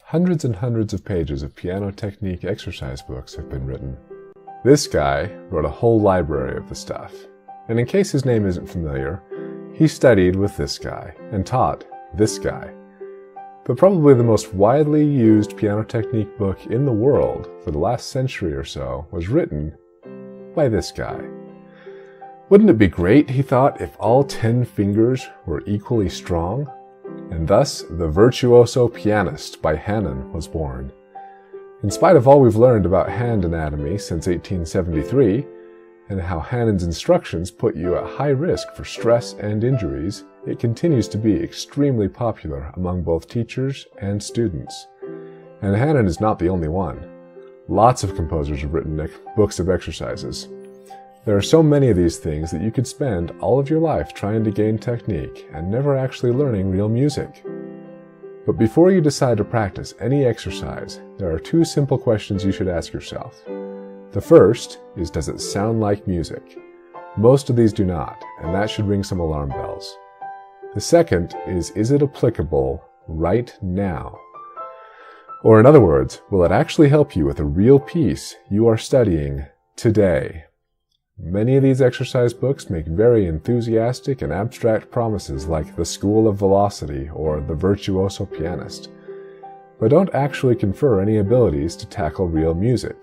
Hundreds and hundreds of pages of piano technique exercise books have been written. This guy wrote a whole library of the stuff. And in case his name isn't familiar, he studied with this guy and taught this guy. But probably the most widely used piano technique book in the world for the last century or so was written by this guy. Wouldn't it be great, he thought, if all 10 fingers were equally strong? And thus, the Virtuoso Pianist by Hanon was born. In spite of all we've learned about hand anatomy since 1873, and how Hanon's instructions put you at high risk for stress and injuries, it continues to be extremely popular among both teachers and students. And Hanon is not the only one. Lots of composers have written books of exercises. There are so many of these things that you could spend all of your life trying to gain technique and never actually learning real music. But before you decide to practice any exercise, there are 2 simple questions you should ask yourself. The first is, does it sound like music? Most of these do not, and that should ring some alarm bells. The second is it applicable right now? Or in other words, will it actually help you with a real piece you are studying today? Many of these exercise books make very enthusiastic and abstract promises like The School of Velocity or The Virtuoso Pianist, but don't actually confer any abilities to tackle real music.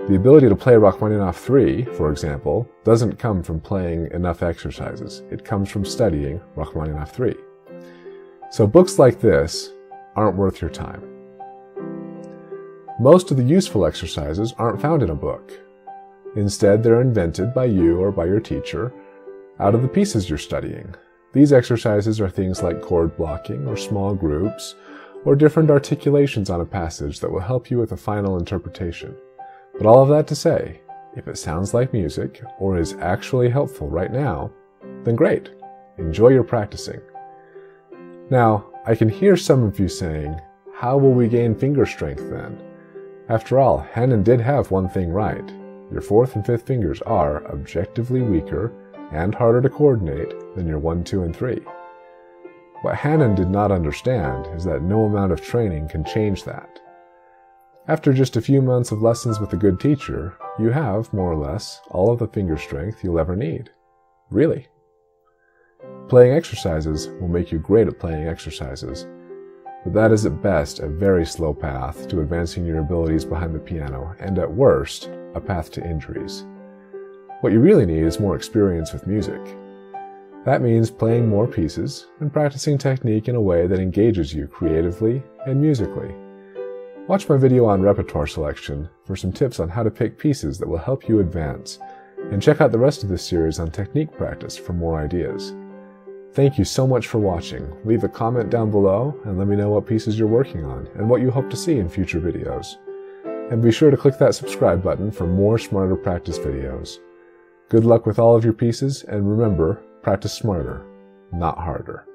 The ability to play Rachmaninoff 3, for example, doesn't come from playing enough exercises. It comes from studying Rachmaninoff 3. So books like this aren't worth your time. Most of the useful exercises aren't found in a book. Instead, they're invented by you or by your teacher out of the pieces you're studying. These exercises are things like chord blocking or small groups or different articulations on a passage that will help you with a final interpretation. But all of that to say, if it sounds like music or is actually helpful right now, then great. Enjoy your practicing. Now, I can hear some of you saying, how will we gain finger strength then? After all, Hanon did have one thing right. Your 4th and 5th fingers are objectively weaker and harder to coordinate than your 1, 2, and 3. What Hanon did not understand is that no amount of training can change that. After just a few months of lessons with a good teacher, you have, more or less, all of the finger strength you'll ever need. Really. Playing exercises will make you great at playing exercises, but that is at best a very slow path to advancing your abilities behind the piano, and at worst, a path to injuries. What you really need is more experience with music. That means playing more pieces and practicing technique in a way that engages you creatively and musically. Watch my video on repertoire selection for some tips on how to pick pieces that will help you advance, and check out the rest of this series on technique practice for more ideas. Thank you so much for watching. Leave a comment down below and let me know what pieces you're working on and what you hope to see in future videos. And be sure to click that subscribe button for more smarter practice videos. Good luck with all of your pieces, and remember, practice smarter, not harder.